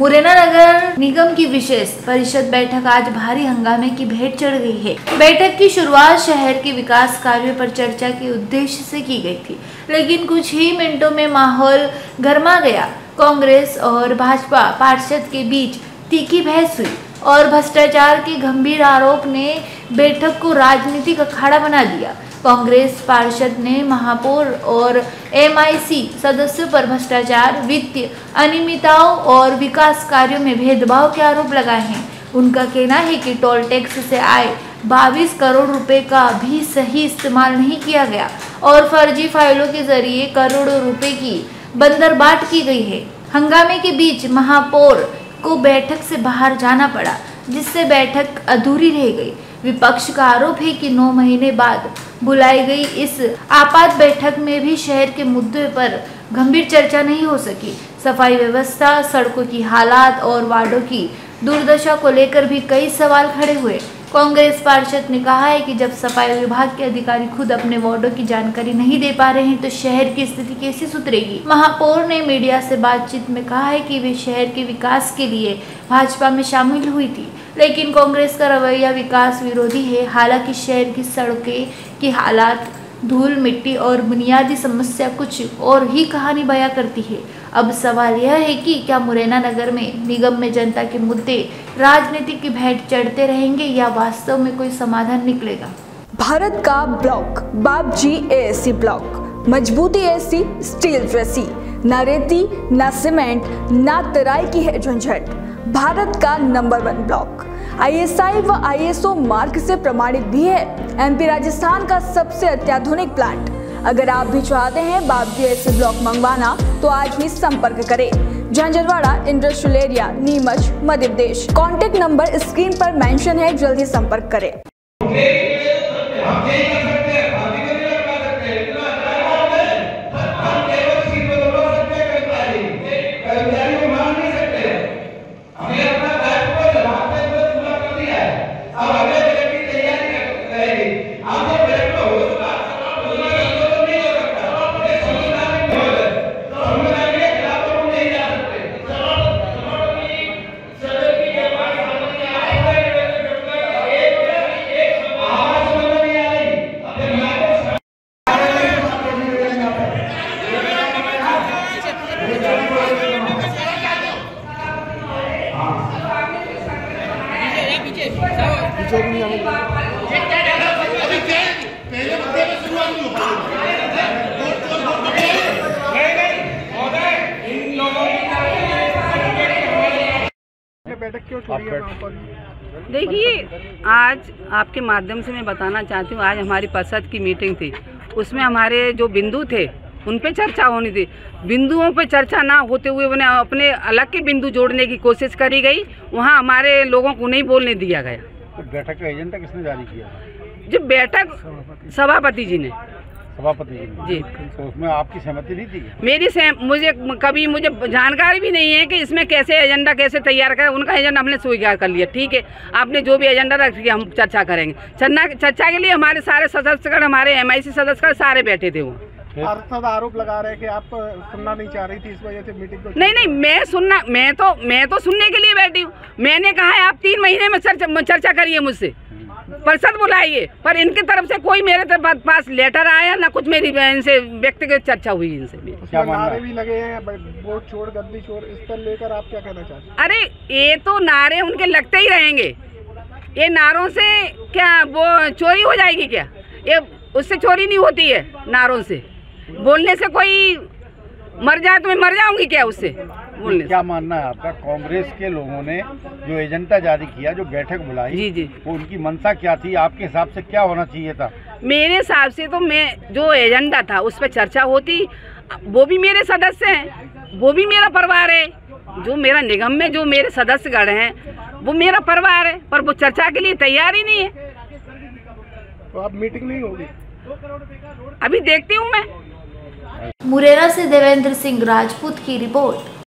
मुरैना नगर निगम की विशेष परिषद बैठक आज भारी हंगामे की भेंट चढ़ गई है। बैठक की शुरुआत शहर के विकास कार्यों पर चर्चा के उद्देश्य से की गई थी, लेकिन कुछ ही मिनटों में माहौल गर्मा गया। कांग्रेस और भाजपा पार्षद के बीच तीखी बहस हुई और भ्रष्टाचार के गंभीर आरोप ने बैठक को राजनीतिक अखाड़ा बना दिया। कांग्रेस पार्षद ने महापौर और MIC सदस्यों पर भ्रष्टाचार, वित्तीय अनियमितताओं और विकास कार्यों में भेदभाव के आरोप लगाए हैं। उनका कहना है कि टोल टैक्स से आए 22 करोड़ रुपए का भी सही इस्तेमाल नहीं किया गया और फर्जी फाइलों के जरिए करोड़ों रुपए की बंदरबाट की गई है। हंगामे के बीच महापौर को बैठक से बाहर जाना पड़ा, जिससे बैठक अधूरी रह गई। विपक्ष का आरोप है कि 9 महीने बाद बुलाई गई इस आपात बैठक में भी शहर के मुद्दों पर गंभीर चर्चा नहीं हो सकी। सफाई व्यवस्था, सड़कों की हालात और वार्डों की दुर्दशा को लेकर भी कई सवाल खड़े हुए। कांग्रेस पार्षद ने कहा है कि जब सफाई विभाग के अधिकारी खुद अपने वार्डों की जानकारी नहीं दे पा रहे हैं तो शहर की स्थिति कैसे सुधरेगी। महापौर ने मीडिया से बातचीत में कहा है कि वे शहर के विकास के लिए भाजपा में शामिल हुई थी, लेकिन कांग्रेस का रवैया विकास विरोधी है। हालांकि शहर की सड़कें की हालात, धूल मिट्टी और बुनियादी समस्या कुछ और ही कहानी बयां करती है। अब सवाल यह है कि क्या मुरैना नगर में निगम में जनता के मुद्दे राजनीति की भेंट चढ़ते रहेंगे या वास्तव में कोई समाधान निकलेगा। भारत का ब्लॉक बाबजी AAC ब्लॉक, मजबूती ऐसी स्टील जैसी, न रेती न सीमेंट न तराई की है झंझट। भारत का नंबर 1 ब्लॉक ISI व ISO मार्क से प्रमाणित भी है। MP राजस्थान का सबसे अत्याधुनिक प्लांट। अगर आप भी चाहते हैं बाबजी AAC ब्लॉक मंगवाना तो आज ही संपर्क करें। Jhanjharwada industrial area, Neemuch, Madhya Pradesh. Contact number screen पर मेंशन है, जल्दी संपर्क करें। बैठक क्यों छोड़ी है वहाँ पर? देखिए, आज आपके माध्यम से मैं बताना चाहती हूँ, आज हमारी परिषद की मीटिंग थी। उसमें हमारे जो बिंदु थे उन पे चर्चा होनी थी। बिंदुओं पे चर्चा ना होते हुए उन्हें अपने अलग के बिंदु जोड़ने की कोशिश करी गई। वहाँ हमारे लोगों को नहीं बोलने दिया गया। तो बैठक का एजेंडा किसने जारी किया? जो बैठक सभापति जी ने। सभापति जी। तो उसमें आपकी सहमति नहीं थी? मुझे जानकारी भी नहीं है कि इसमें कैसे एजेंडा कैसे तैयार करें। उनका एजेंडा हमने स्वीकार कर लिया। ठीक है, आपने जो भी एजेंडा रख दिया हम चर्चा करेंगे। चर्चा के लिए हमारे सारे सदस्यगण, हमारे MIC सदस्यगण सारे बैठे थे। वो आरोप लगा रहे हैं कि आप सुनना नहीं चाह रही थी, इस वजह से मीटिंग को। नहीं, मैं तो सुनने के लिए बैठी हूँ। मैंने कहा है आप 3 महीने में चर्चा करिए, मुझसे परिषद बुलाइए, पर इनकी तरफ से कोई मेरे पास लेटर आया ना कुछ मेरी इनसे व्यक्तिगत चर्चा हुई इनसे। क्या नारे भी लगे हैं, वोट छोड़ गद्दी छोड़, इस पर लेकर आप क्या कहना चाहते हैं? अरे ये तो नारे उनके लगते ही रहेंगे। ये नारों से क्या वो चोरी हो जाएगी क्या? ये उससे चोरी नहीं होती है। नारों से बोलने से कोई मर जाए तो मैं मर जाऊंगी क्या उससे बोलने? क्या मानना है आपका? कांग्रेस के लोगों ने जो एजेंडा जारी किया, जो बैठक बुलाई, जी, वो उनकी मंशा क्या थी? आपके हिसाब से क्या होना चाहिए था? मेरे हिसाब से तो मैं जो एजेंडा था उस पर चर्चा होती। वो भी मेरे सदस्य हैं, वो भी मेरा परिवार है। जो मेरा निगम में जो मेरे सदस्यगण हैं वो मेरा परिवार है, पर वो चर्चा के लिए तैयार ही नहीं है। तो अब मीटिंग नहीं होगी? अभी देखती हूँ मैं। मुरैना से देवेंद्र सिंह राजपूत की रिपोर्ट।